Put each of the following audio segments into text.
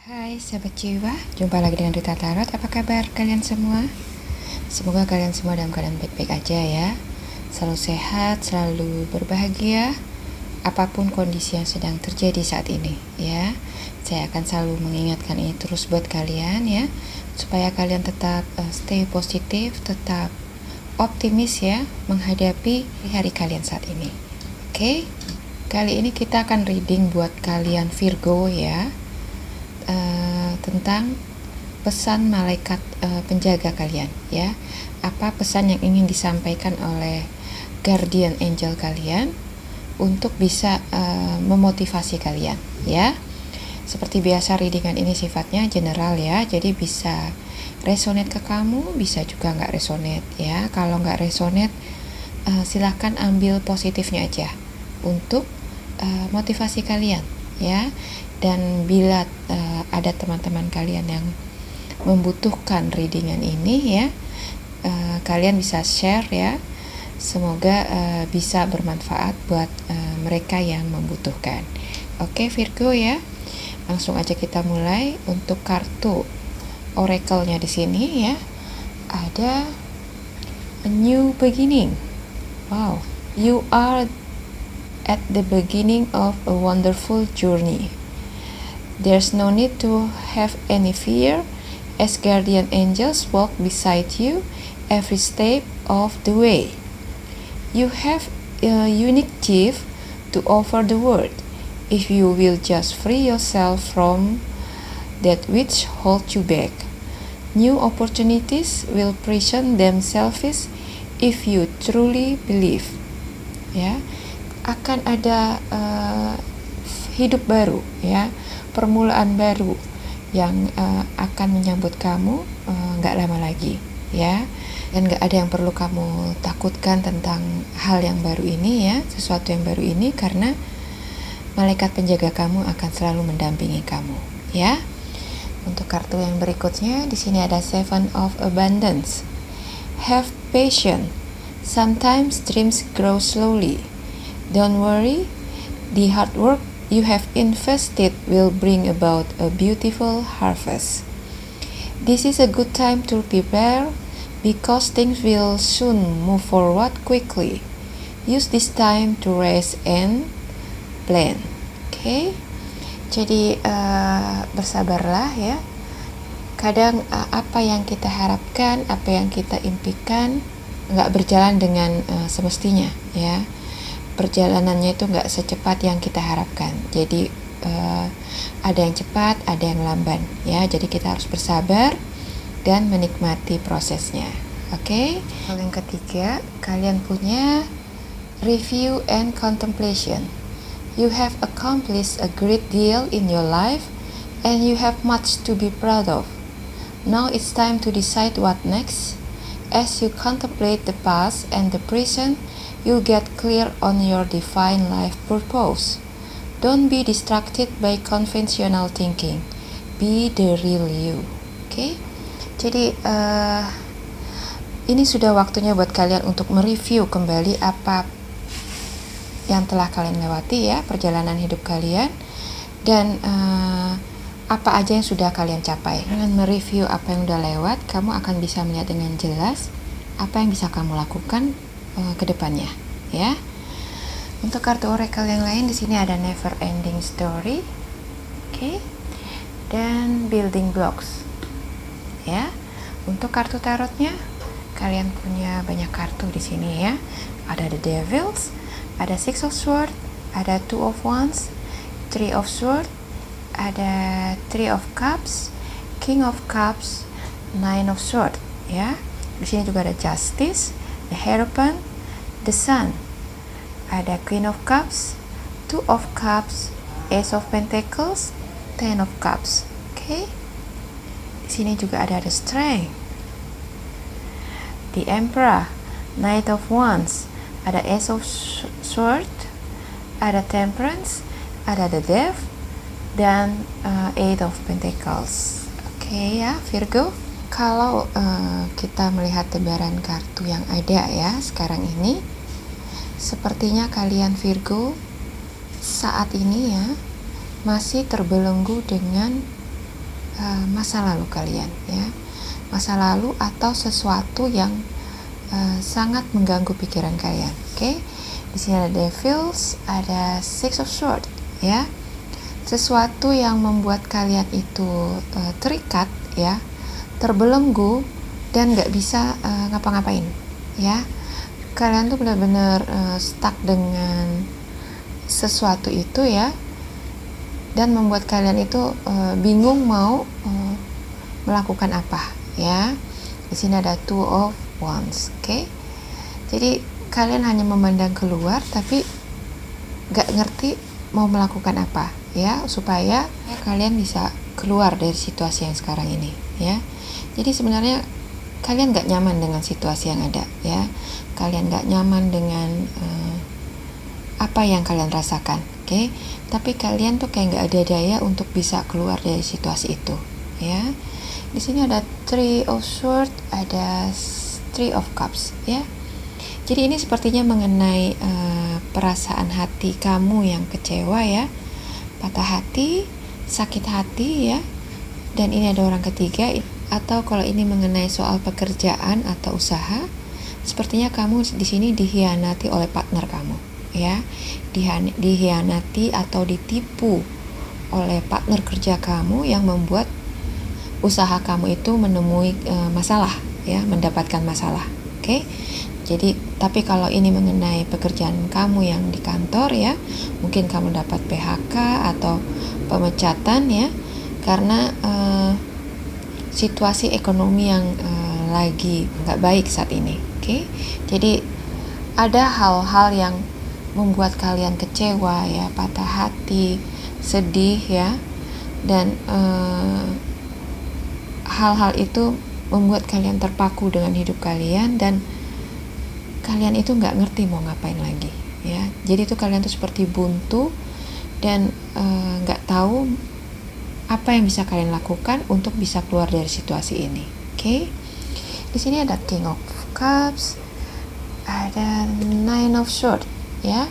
Hai sahabat jiwa, jumpa lagi dengan Rita Tarot. Apa kabar kalian semua? Semoga kalian semua dalam keadaan baik-baik aja ya. Selalu sehat, selalu berbahagia apapun kondisi yang sedang terjadi saat ini ya. Saya akan selalu mengingatkan ini terus buat kalian ya, supaya kalian tetap stay positif, tetap optimis ya menghadapi hari kalian saat ini. Oke, kali ini kita akan reading buat kalian Virgo ya, tentang pesan malaikat penjaga kalian ya. Apa pesan yang ingin disampaikan oleh guardian angel kalian untuk bisa memotivasi kalian ya. Seperti biasa, readingan ini sifatnya general ya, jadi bisa resonate ke kamu, bisa juga nggak resonate ya. Kalau nggak resonate, silahkan ambil positifnya aja untuk motivasi kalian ya. Dan bila ada teman-teman kalian yang membutuhkan readingan ini ya, kalian bisa share ya. Semoga bisa bermanfaat buat mereka yang membutuhkan. Oke Virgo ya, langsung aja kita mulai. Untuk kartu oracle-nya di sini ya, ada a new beginning. Wow, you are at the beginning of a wonderful journey. There's no need to have any fear, as guardian angels walk beside you every step of the way. You have a unique gift to offer the world, if you will just free yourself from that which holds you back. New opportunities will present themselves if you truly believe. Ya, akan ada hidup baru ya, permulaan baru yang akan menyambut kamu nggak lama lagi ya. Dan nggak ada yang perlu kamu takutkan tentang hal yang baru ini ya, sesuatu yang baru ini, karena malaikat penjaga kamu akan selalu mendampingi kamu ya. Untuk kartu yang berikutnya di sini ada Seven of Abundance. Have patience. Sometimes dreams grow slowly. Don't worry, the hard work you have invested will bring about a beautiful harvest. This is a good time to prepare because things will soon move forward quickly. Use this time to rest and plan. Oke, jadi bersabarlah ya. Kadang apa yang kita harapkan, apa yang kita impikan nggak berjalan dengan semestinya ya. Perjalanannya itu nggak secepat yang kita harapkan. Jadi ada yang cepat, ada yang lamban ya. Jadi kita harus bersabar dan menikmati prosesnya. Oke. Yang ketiga, kalian punya review and contemplation. You have accomplished a great deal in your life and you have much to be proud of. Now it's time to decide what next. As you contemplate the past and the present, you'll get clear on your divine life purpose. Don't be distracted by conventional thinking. Be the real you. Oke? Jadi ini sudah waktunya buat kalian untuk mereview kembali apa yang telah kalian lewati ya, perjalanan hidup kalian, dan apa aja yang sudah kalian capai. Dengan mereview apa yang udah lewat, kamu akan bisa melihat dengan jelas apa yang bisa kamu lakukan ke depannya ya. Untuk kartu oracle yang lain di sini ada Never Ending Story. Oke. Dan Building Blocks. Ya. Untuk kartu tarotnya, kalian punya banyak kartu di sini ya. Ada The Devils, ada Six of Swords, ada Two of Wands, Three of Swords, ada Three of Cups, King of Cups, Nine of Swords ya. Di sini juga ada Justice, the Hierophant, the Sun, ada Queen of Cups, Two of Cups, Ace of Pentacles, Ten of Cups. Oke. Di sini juga ada the Strength, the Emperor, Knight of Wands, ada Ace of Swords, ada Temperance, ada the Death, dan Eight of Pentacles. Oke ya Virgo. Kalau kita melihat tebaran kartu yang ada ya sekarang ini, sepertinya kalian Virgo saat ini ya masih terbelenggu dengan masa lalu kalian, ya, masa lalu atau sesuatu yang sangat mengganggu pikiran kalian. Oke, di sini ada Devils, ada Six of Swords, ya, sesuatu yang membuat kalian itu terikat, ya, terbelenggu dan nggak bisa ngapa-ngapain, ya. Kalian tuh benar-benar stuck dengan sesuatu itu, ya, dan membuat kalian itu bingung mau melakukan apa, ya. Di sini ada Two of Wands, oke. Jadi kalian hanya memandang keluar tapi nggak ngerti mau melakukan apa, ya, supaya kalian bisa keluar dari situasi yang sekarang ini, ya. Jadi sebenarnya kalian nggak nyaman dengan situasi yang ada, ya. Kalian nggak nyaman dengan apa yang kalian rasakan, oke. Tapi kalian tuh kayak nggak ada daya untuk bisa keluar dari situasi itu, ya. Di sini ada Three of Swords, ada Three of Cups, ya. Jadi ini sepertinya mengenai perasaan hati kamu yang kecewa, ya, patah hati, sakit hati, ya. Dan ini ada orang ketiga, atau kalau ini mengenai soal pekerjaan atau usaha, sepertinya kamu di sini dikhianati oleh partner kamu, ya. Dikhianati atau ditipu oleh partner kerja kamu yang membuat usaha kamu itu menemui masalah, ya, mendapatkan masalah. Oke. Jadi, tapi kalau ini mengenai pekerjaan kamu yang di kantor, ya, mungkin kamu dapat PHK atau pemecatan, ya, karena situasi ekonomi yang lagi nggak baik saat ini. Oke. Jadi ada hal-hal yang membuat kalian kecewa, ya, patah hati, sedih, ya, dan hal-hal itu membuat kalian terpaku dengan hidup kalian dan kalian itu nggak ngerti mau ngapain lagi, ya. Jadi itu kalian tuh seperti buntu dan nggak tahu apa yang bisa kalian lakukan untuk bisa keluar dari situasi ini. Oke. Di sini ada King of Cups, ada Nine of Swords, ya.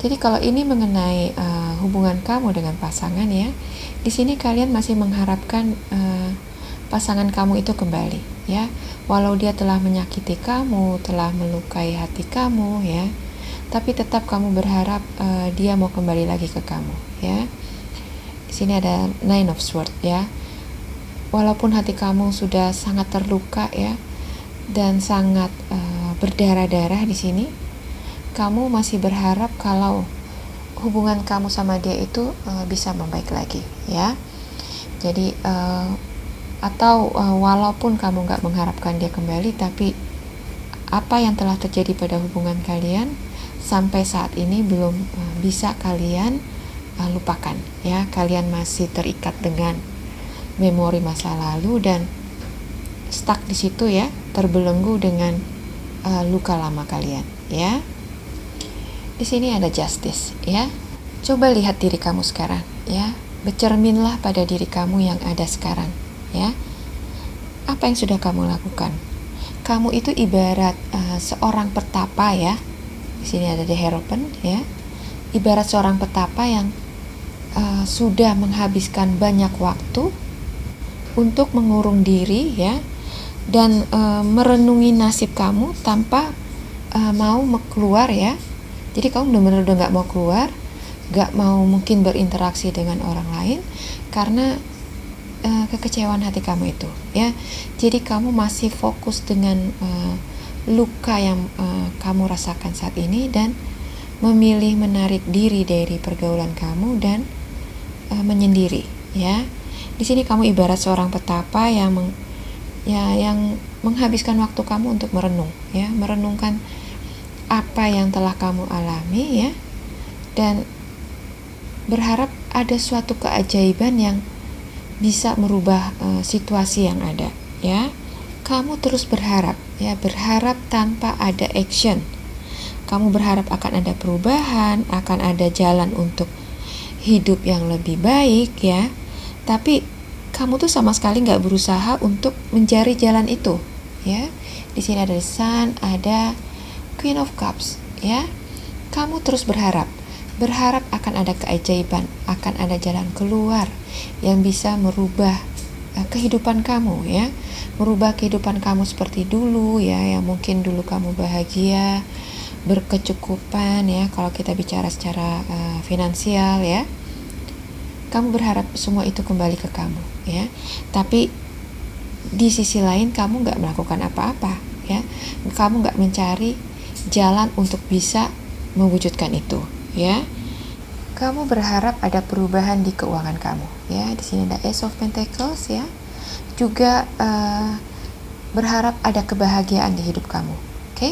Jadi kalau ini mengenai hubungan kamu dengan pasangan, ya, di sini kalian masih mengharapkan pasangan kamu itu kembali, ya. Walau dia telah menyakiti kamu, telah melukai hati kamu, ya, tapi tetap kamu berharap dia mau kembali lagi ke kamu, ya. Di sini ada Nine of Swords, ya. Walaupun hati kamu sudah sangat terluka, ya, dan sangat berdarah-darah di sini, kamu masih berharap kalau hubungan kamu sama dia itu bisa membaik lagi, ya. Jadi walaupun kamu nggak mengharapkan dia kembali, tapi apa yang telah terjadi pada hubungan kalian sampai saat ini belum bisa kalian lupakan, ya. Kalian masih terikat dengan memori masa lalu dan stuck di situ, ya, terbelenggu dengan luka lama kalian, ya. Di sini ada Justice, ya. Coba lihat diri kamu sekarang, ya. Bercerminlah pada diri kamu yang ada sekarang, ya. Apa yang sudah kamu lakukan? Kamu itu ibarat seorang petapa, ya. Di sini ada The Hierophant, ya. Ibarat seorang petapa yang sudah menghabiskan banyak waktu untuk mengurung diri, ya, dan merenungi nasib kamu tanpa mau keluar, ya. Jadi kamu benar-benar udah gak mau keluar, gak mau mungkin berinteraksi dengan orang lain karena kekecewaan hati kamu itu, ya. Jadi kamu masih fokus dengan luka yang kamu rasakan saat ini dan memilih menarik diri dari pergaulan kamu dan menyendiri, ya. Di sini kamu ibarat seorang petapa yang menghabiskan waktu kamu untuk merenung, ya, merenungkan apa yang telah kamu alami, ya, dan berharap ada suatu keajaiban yang bisa merubah situasi yang ada, ya. Kamu terus berharap, ya, berharap tanpa ada action. Kamu berharap akan ada perubahan, akan ada jalan untuk hidup yang lebih baik, ya. Tapi kamu tuh sama sekali nggak berusaha untuk mencari jalan itu, ya. Di sini ada The Sun, ada Queen of Cups, ya. Kamu terus berharap, Berharap akan ada keajaiban, akan ada jalan keluar yang bisa merubah kehidupan kamu, ya, merubah kehidupan kamu seperti dulu, ya, yang mungkin dulu kamu bahagia, berkecukupan, ya, kalau kita bicara secara finansial, ya, kamu berharap semua itu kembali ke kamu, ya, tapi di sisi lain kamu nggak melakukan apa-apa, ya, kamu nggak mencari jalan untuk bisa mewujudkan itu, ya. Kamu berharap ada perubahan di keuangan kamu, ya. Di sini ada Ace of Pentacles, ya. Juga berharap ada kebahagiaan di hidup kamu, oke?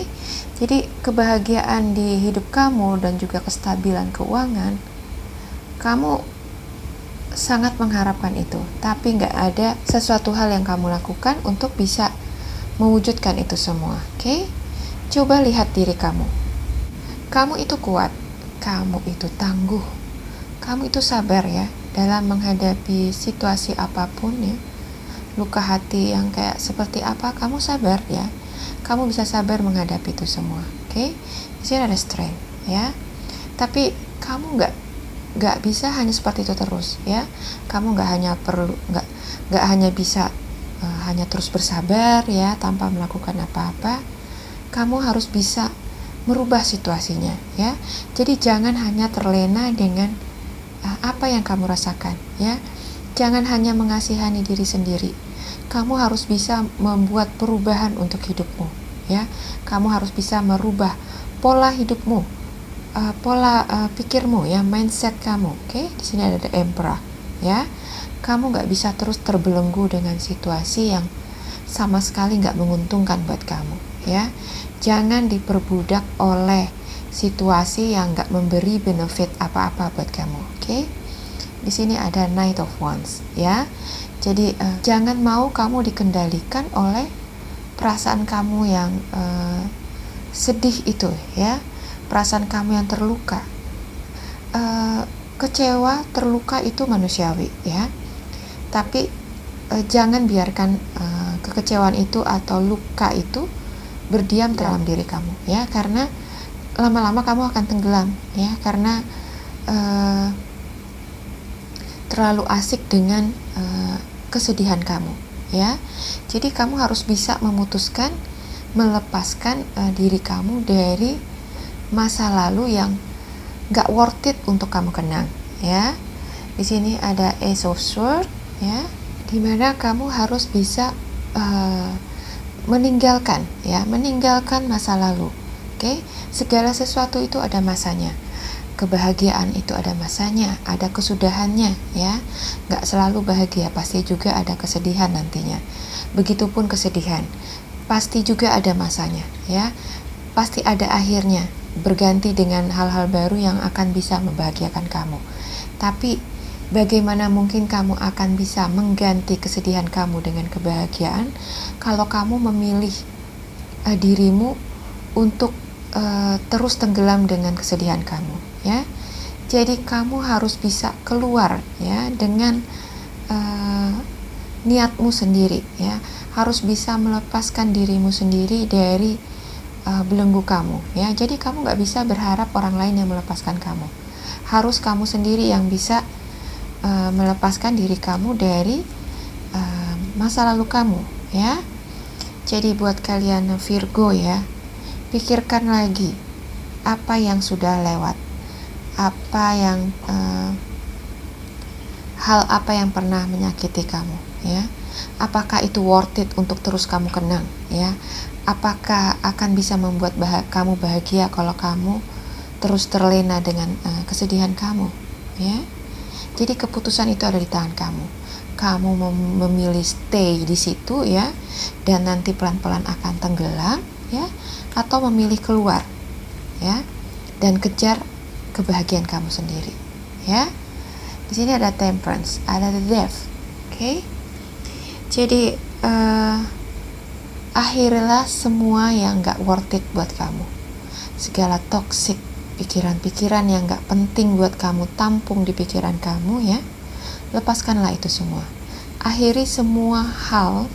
Jadi kebahagiaan di hidup kamu dan juga kestabilan keuangan, kamu sangat mengharapkan itu, tapi nggak ada sesuatu hal yang kamu lakukan untuk bisa mewujudkan itu semua, oke? Coba lihat diri kamu. Kamu itu kuat, kamu itu tangguh, kamu itu sabar, ya, dalam menghadapi situasi apapun, ya. Luka hati yang kayak seperti apa, kamu sabar, ya. Kamu bisa sabar menghadapi itu semua, oke? Di sini ada strength, ya. Tapi kamu nggak bisa hanya seperti itu terus, ya. Kamu nggak hanya bisa hanya terus bersabar, ya, tanpa melakukan apa-apa. Kamu harus bisa merubah situasinya, ya. Jadi jangan hanya terlena dengan apa yang kamu rasakan, ya. Jangan hanya mengasihani diri sendiri. Kamu harus bisa membuat perubahan untuk hidupmu, ya. Kamu harus bisa merubah pola hidupmu, pola pikirmu, ya, mindset kamu, oke? Di sini ada The Emperor, ya. Kamu nggak bisa terus terbelenggu dengan situasi yang sama sekali nggak menguntungkan buat kamu, ya. Jangan diperbudak oleh situasi yang nggak memberi benefit apa-apa buat kamu, oke? Di sini ada Knight of Wands, ya. Jadi jangan mau kamu dikendalikan oleh perasaan kamu yang sedih itu, ya. Perasaan kamu yang terluka, kecewa, terluka itu manusiawi, ya. Tapi jangan biarkan kekecewaan itu atau luka itu berdiam dalam diri kamu, ya, karena lama-lama kamu akan tenggelam, ya, karena terlalu asik dengan kesedihan kamu, ya. Jadi kamu harus bisa memutuskan melepaskan diri kamu dari masa lalu yang gak worth it untuk kamu kenang, ya. Di sini ada Ace of Swords, ya, dimana kamu harus bisa meninggalkan masa lalu, oke? Segala sesuatu itu ada masanya. Kebahagiaan itu ada masanya, ada kesudahannya, ya. Gak selalu bahagia, pasti juga ada kesedihan nantinya. Begitupun kesedihan, pasti juga ada masanya, ya. Pasti ada akhirnya, berganti dengan hal-hal baru yang akan bisa membahagiakan kamu. Tapi bagaimana mungkin kamu akan bisa mengganti kesedihan kamu dengan kebahagiaan kalau kamu memilih dirimu untuk terus tenggelam dengan kesedihan kamu, ya. Jadi kamu harus bisa keluar, ya, dengan niatmu sendiri, ya. Harus bisa melepaskan dirimu sendiri dari belenggu kamu, ya. Jadi kamu nggak bisa berharap orang lain yang melepaskan kamu. Harus kamu sendiri yang bisa melepaskan diri kamu dari masa lalu kamu, ya. Jadi buat kalian Virgo, ya, pikirkan lagi apa yang sudah lewat, hal apa yang pernah menyakiti kamu, ya. Apakah itu worth it untuk terus kamu kenang, ya? Apakah akan bisa membuat kamu bahagia kalau kamu terus terlena dengan kesedihan kamu, ya? Jadi keputusan itu ada di tangan kamu. Kamu memilih stay di situ, ya, dan nanti pelan-pelan akan tenggelam, ya, atau memilih keluar, ya, dan kejar kebahagiaan kamu sendiri, ya. Di sini ada Temperance, ada the Death, oke? Jadi akhirilah semua yang gak worth it buat kamu. Segala toxic pikiran-pikiran yang gak penting buat kamu tampung di pikiran kamu, ya. Lepaskanlah itu semua. Akhiri semua hal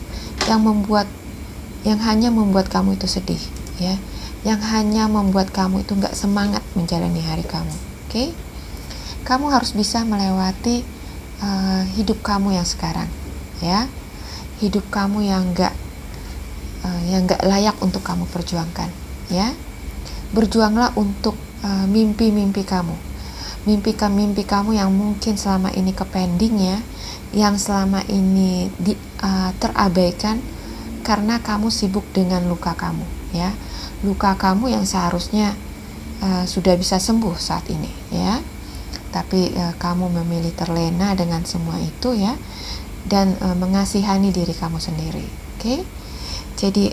yang hanya membuat kamu itu sedih, ya. Yang hanya membuat kamu itu gak semangat menjalani hari kamu, oke? Oke? Kamu harus bisa melewati hidup kamu yang sekarang, ya. Hidup kamu yang nggak layak untuk kamu perjuangkan, ya. Berjuanglah untuk mimpi-mimpi kamu. Mimpi kamu yang mungkin selama ini kepending, ya, yang selama ini terabaikan karena kamu sibuk dengan luka kamu, ya. Luka kamu yang seharusnya sudah bisa sembuh saat ini, ya. Tapi kamu memilih terlena dengan semua itu, ya, dan mengasihani diri kamu sendiri. Oke? Jadi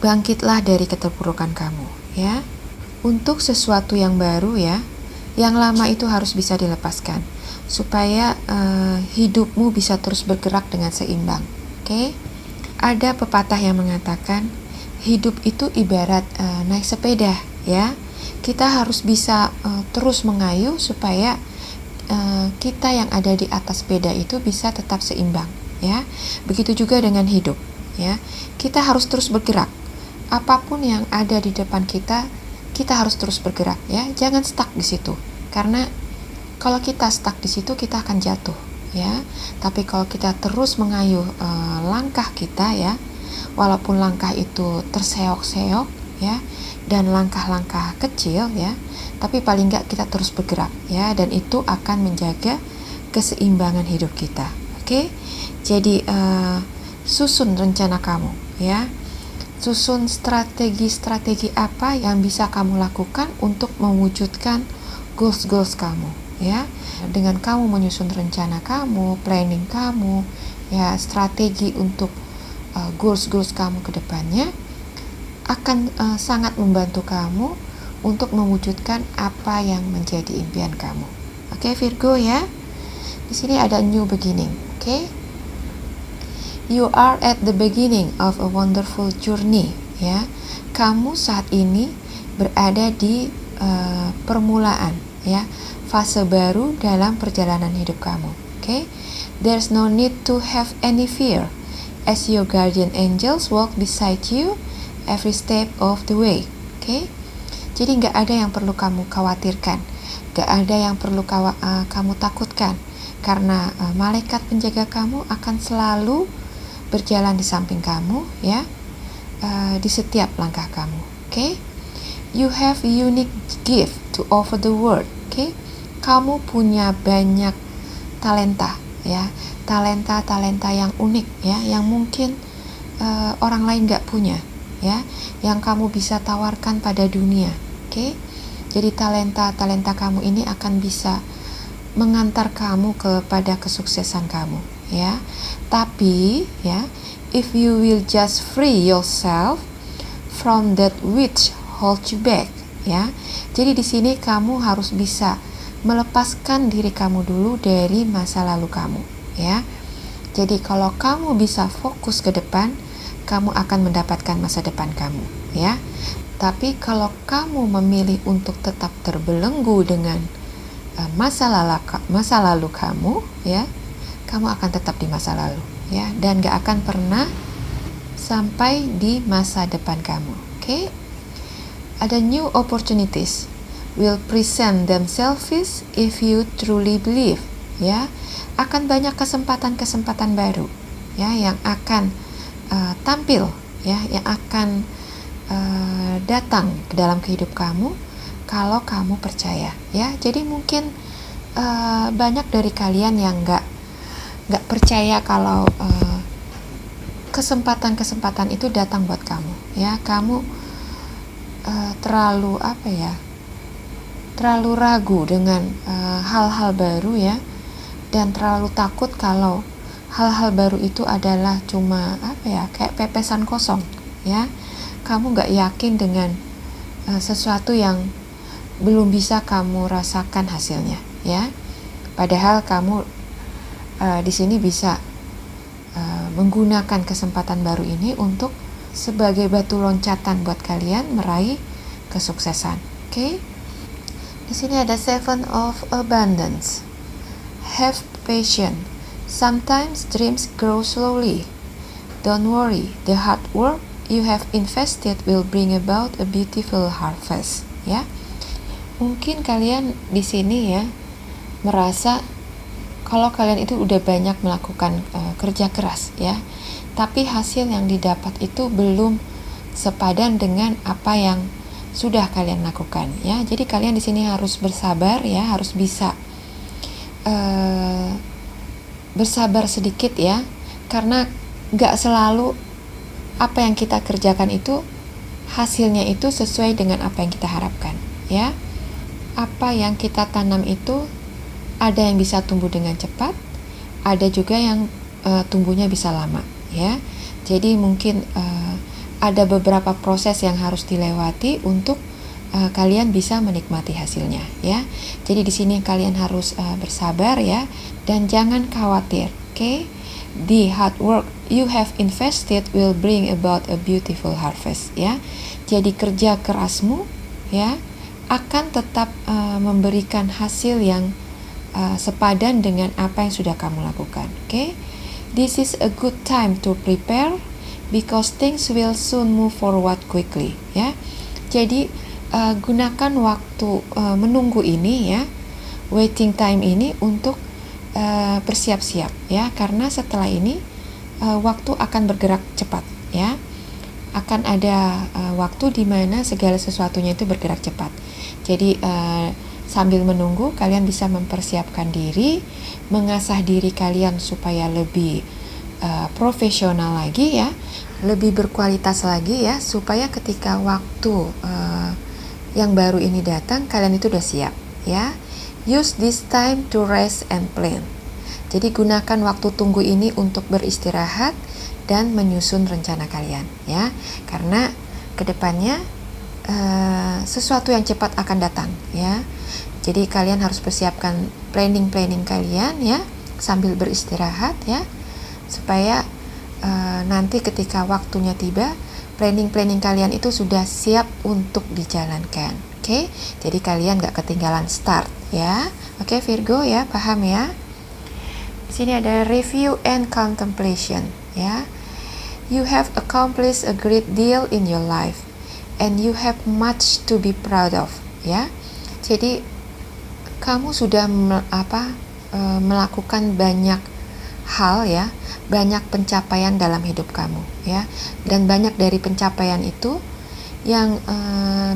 bangkitlah dari keterpurukan kamu, ya. Untuk sesuatu yang baru, ya, yang lama itu harus bisa dilepaskan supaya hidupmu bisa terus bergerak dengan seimbang. Oke? Ada pepatah yang mengatakan hidup itu ibarat naik sepeda, ya. Kita harus bisa terus mengayuh supaya kita yang ada di atas sepeda itu bisa tetap seimbang, ya. Begitu juga dengan hidup, ya. Kita harus terus bergerak. Apapun yang ada di depan kita harus terus bergerak, ya. Jangan stuck di situ. Karena kalau kita stuck di situ kita akan jatuh, ya. Tapi kalau kita terus mengayuh langkah kita, ya, walaupun langkah itu terseok-seok, ya, dan langkah-langkah kecil, ya, tapi paling nggak kita terus bergerak, ya, dan itu akan menjaga keseimbangan hidup kita. Oke? Jadi susun rencana kamu, ya. Susun strategi-strategi apa yang bisa kamu lakukan untuk mewujudkan goals kamu, ya. Dengan kamu menyusun rencana kamu, planning kamu, ya, strategi untuk goals kamu ke depannya akan sangat membantu kamu untuk mewujudkan apa yang menjadi impian kamu. Oke, Virgo, ya. Di sini ada new beginning. Oke? You are at the beginning of a wonderful journey, ya. Kamu saat ini berada di permulaan, ya, fase baru dalam perjalanan hidup kamu. Oke? There's no need to have any fear as your guardian angels walk beside you every step of the way. Oke? Jadi nggak ada yang perlu kamu khawatirkan, nggak ada yang perlu kamu takutkan, karena malaikat penjaga kamu akan selalu berjalan di samping kamu, ya, di setiap langkah kamu. Oke? You have a unique gift to offer the world. Oke? Kamu punya banyak talenta, ya, talenta yang unik, ya, yang mungkin orang lain nggak punya, ya, yang kamu bisa tawarkan pada dunia. Oke? Jadi talenta kamu ini akan bisa mengantar kamu kepada kesuksesan kamu, ya. Tapi, ya, if you will just free yourself from that which holds you back, ya. Jadi di sini kamu harus bisa melepaskan diri kamu dulu dari masa lalu kamu, ya. Jadi kalau kamu bisa fokus ke depan, kamu akan mendapatkan masa depan kamu, ya. Tapi kalau kamu memilih untuk tetap terbelenggu dengan masa lalu kamu, ya, kamu akan tetap di masa lalu, ya, dan gak akan pernah sampai di masa depan kamu. Oke? Ada new opportunities will present themselves if you truly believe, ya. Akan banyak kesempatan baru, ya, yang akan tampil, ya, yang akan datang ke dalam kehidup kamu kalau kamu percaya, ya. Jadi mungkin banyak dari kalian yang nggak percaya kalau kesempatan itu datang buat kamu, ya. Kamu terlalu terlalu ragu dengan hal-hal baru, ya, dan terlalu takut kalau hal-hal baru itu adalah cuma kayak pepesan kosong, ya. Kamu nggak yakin dengan sesuatu yang belum bisa kamu rasakan hasilnya, ya. Padahal kamu di sini bisa menggunakan kesempatan baru ini untuk sebagai batu loncatan buat kalian meraih kesuksesan. Oke? Di sini ada Seven of Abundance. Have patience. Sometimes dreams grow slowly. Don't worry, the hard work you have invested will bring about a beautiful harvest, ya. Mungkin kalian di sini ya merasa kalau kalian itu udah banyak melakukan kerja keras ya, tapi hasil yang didapat itu belum sepadan dengan apa yang sudah kalian lakukan ya. Jadi kalian di sini harus bersabar ya, harus bisa bersabar sedikit ya, karena gak selalu apa yang kita kerjakan itu hasilnya itu sesuai dengan apa yang kita harapkan ya. Apa yang kita tanam itu ada yang bisa tumbuh dengan cepat, ada juga yang tumbuhnya bisa lama ya. Jadi mungkin ada beberapa proses yang harus dilewati untuk kalian bisa menikmati hasilnya ya. Jadi di sini kalian harus bersabar ya, dan jangan khawatir, oke? The hard work you have invested will bring about a beautiful harvest ya. Jadi kerja kerasmu ya akan tetap memberikan hasil yang sepadan dengan apa yang sudah kamu lakukan. Okay? This is a good time to prepare because things will soon move forward quickly. Ya, jadi gunakan waktu menunggu ini ya, waiting time ini untuk bersiap-siap ya, karena setelah ini waktu akan bergerak cepat ya. Akan ada waktu di mana segala sesuatunya itu bergerak cepat. Jadi sambil menunggu kalian bisa mempersiapkan diri, mengasah diri kalian supaya lebih profesional lagi ya, lebih berkualitas lagi ya, supaya ketika waktu yang baru ini datang kalian itu udah siap ya. Use this time to rest and plan. Jadi gunakan waktu tunggu ini untuk beristirahat dan menyusun rencana kalian ya, karena kedepannya sesuatu yang cepat akan datang ya. Jadi kalian harus persiapkan planning kalian ya, sambil beristirahat ya, supaya nanti ketika waktunya tiba planning kalian itu sudah siap untuk dijalankan. Oke, jadi kalian gak ketinggalan start ya. Oke Virgo ya, paham ya. Di sini ada review and contemplation ya. You have accomplished a great deal in your life and you have much to be proud of ya. Jadi kamu sudah melakukan banyak hal ya, banyak pencapaian dalam hidup kamu ya, dan banyak dari pencapaian itu yang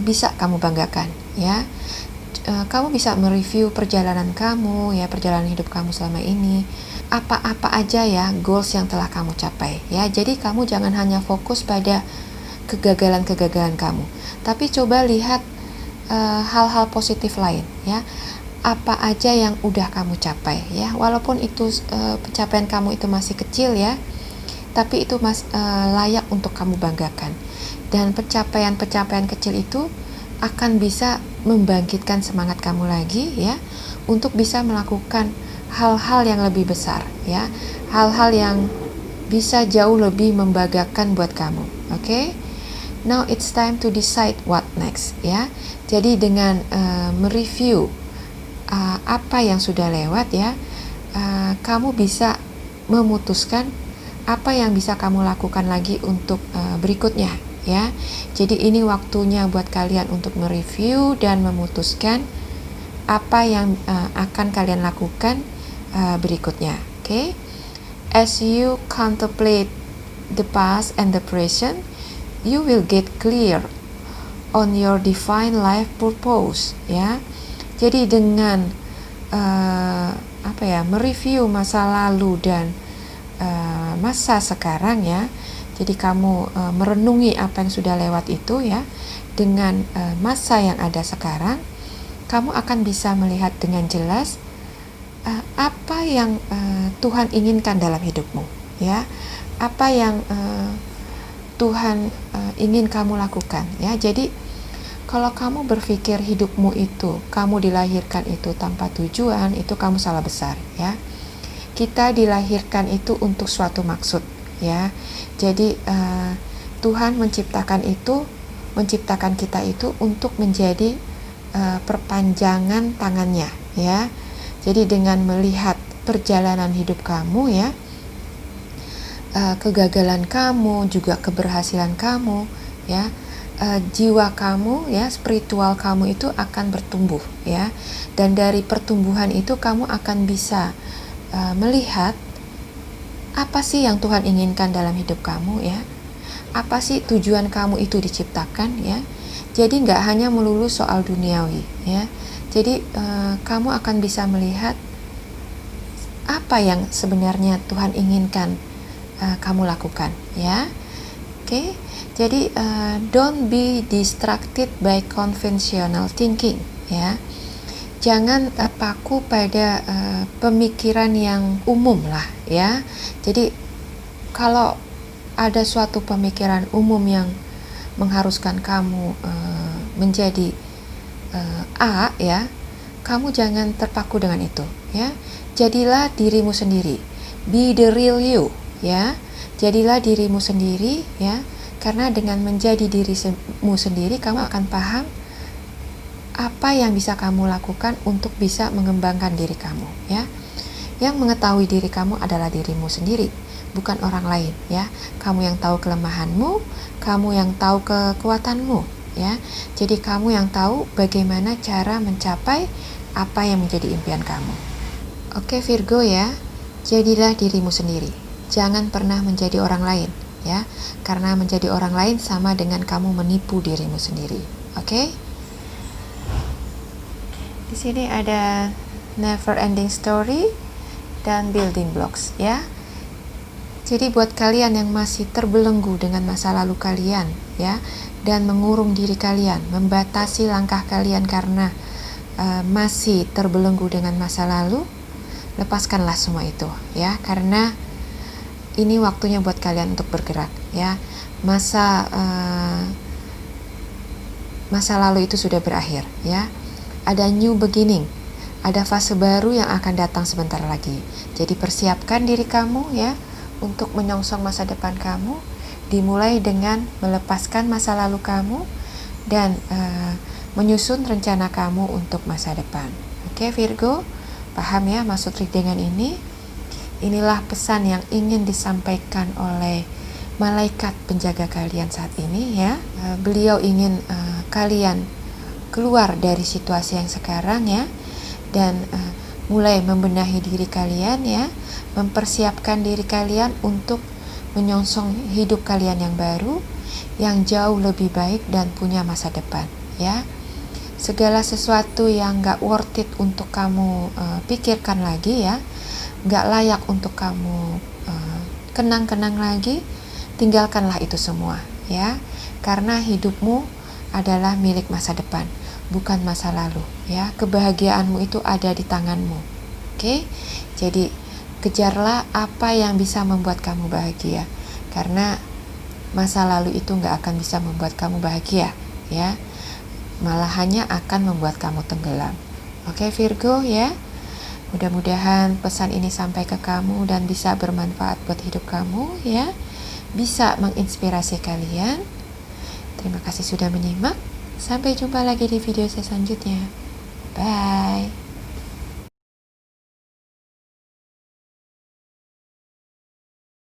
bisa kamu banggakan ya. Kamu bisa mereview perjalanan kamu ya, perjalanan hidup kamu selama ini, apa-apa aja ya goals yang telah kamu capai ya. Jadi kamu jangan hanya fokus pada kegagalan kamu, tapi coba lihat hal-hal positif lain ya. Apa aja yang udah kamu capai ya, walaupun itu pencapaian kamu itu masih kecil ya, tapi itu layak untuk kamu banggakan. Dan pencapaian kecil itu akan bisa membangkitkan semangat kamu lagi ya, untuk bisa melakukan hal-hal yang lebih besar ya, hal-hal yang bisa jauh lebih membanggakan buat kamu. Oke? Now it's time to decide what next ya. Jadi dengan mereview apa yang sudah lewat ya, kamu bisa memutuskan apa yang bisa kamu lakukan lagi untuk berikutnya ya. Jadi ini waktunya buat kalian untuk mereview dan memutuskan apa yang akan kalian lakukan berikutnya. Okay? As you contemplate the past and the present, you will get clear on your divine life purpose ya. Jadi dengan mereview masa lalu dan masa sekarang ya, jadi kamu merenungi apa yang sudah lewat itu ya, dengan masa yang ada sekarang, kamu akan bisa melihat dengan jelas apa yang Tuhan inginkan dalam hidupmu ya, apa yang Tuhan ingin kamu lakukan ya. Jadi kalau kamu berpikir hidupmu itu, kamu dilahirkan itu tanpa tujuan, itu kamu salah besar ya. Kita dilahirkan itu untuk suatu maksud ya. Jadi Tuhan menciptakan kita itu untuk menjadi perpanjangan tangannya ya. Jadi dengan melihat perjalanan hidup kamu ya, kegagalan kamu juga keberhasilan kamu ya, jiwa kamu ya, spiritual kamu itu akan bertumbuh ya. Dan dari pertumbuhan itu kamu akan bisa melihat apa sih yang Tuhan inginkan dalam hidup kamu ya. Apa sih tujuan kamu itu diciptakan ya. Jadi nggak hanya melulu soal duniawi ya. Jadi kamu akan bisa melihat apa yang sebenarnya Tuhan inginkan kamu lakukan ya. Oke. Jadi don't be distracted by conventional thinking ya. Jangan terpaku pada pemikiran yang umum lah ya. Jadi kalau ada suatu pemikiran umum yang mengharuskan kamu menjadi A ya, kamu jangan terpaku dengan itu ya. Jadilah dirimu sendiri, be the real you ya. Jadilah dirimu sendiri ya, karena dengan menjadi dirimu sendiri kamu akan paham apa yang bisa kamu lakukan untuk bisa mengembangkan diri kamu ya. Yang mengetahui diri kamu adalah dirimu sendiri, bukan orang lain ya. Kamu yang tahu kelemahanmu, kamu yang tahu kekuatanmu ya. Jadi kamu yang tahu bagaimana cara mencapai apa yang menjadi impian kamu. Oke Virgo ya, jadilah dirimu sendiri. Jangan pernah menjadi orang lain ya, karena menjadi orang lain sama dengan kamu menipu dirimu sendiri. Oke? Di sini ada never ending story dan building blocks ya. Jadi buat kalian yang masih terbelenggu dengan masa lalu kalian ya, dan mengurung diri kalian, membatasi langkah kalian karena masih terbelenggu dengan masa lalu, lepaskanlah semua itu ya, karena ini waktunya buat kalian untuk bergerak ya. Masa lalu itu sudah berakhir ya. Ada new beginning, ada fase baru yang akan datang sebentar lagi. Jadi persiapkan diri kamu ya untuk menyongsong masa depan kamu, dimulai dengan melepaskan masa lalu kamu dan menyusun rencana kamu untuk masa depan. Oke Virgo, paham ya maksud readingan ini? Inilah pesan yang ingin disampaikan oleh malaikat penjaga kalian saat ini ya. Beliau ingin kalian keluar dari situasi yang sekarang ya, dan mulai membenahi diri kalian ya, mempersiapkan diri kalian untuk menyongsong hidup kalian yang baru, yang jauh lebih baik dan punya masa depan ya. Segala sesuatu yang gak worth it untuk kamu pikirkan lagi ya, gak layak untuk kamu kenang-kenang lagi, tinggalkanlah itu semua ya, karena hidupmu adalah milik masa depan, bukan masa lalu ya. Kebahagiaanmu itu ada di tanganmu. Oke? Jadi kejarlah apa yang bisa membuat kamu bahagia, karena masa lalu itu gak akan bisa membuat kamu bahagia ya, malah hanya akan membuat kamu tenggelam. Oke Virgo ya, mudah-mudahan pesan ini sampai ke kamu dan bisa bermanfaat buat hidup kamu ya, bisa menginspirasi kalian. Terima kasih sudah menyimak. Sampai jumpa lagi di video saya selanjutnya. Bye.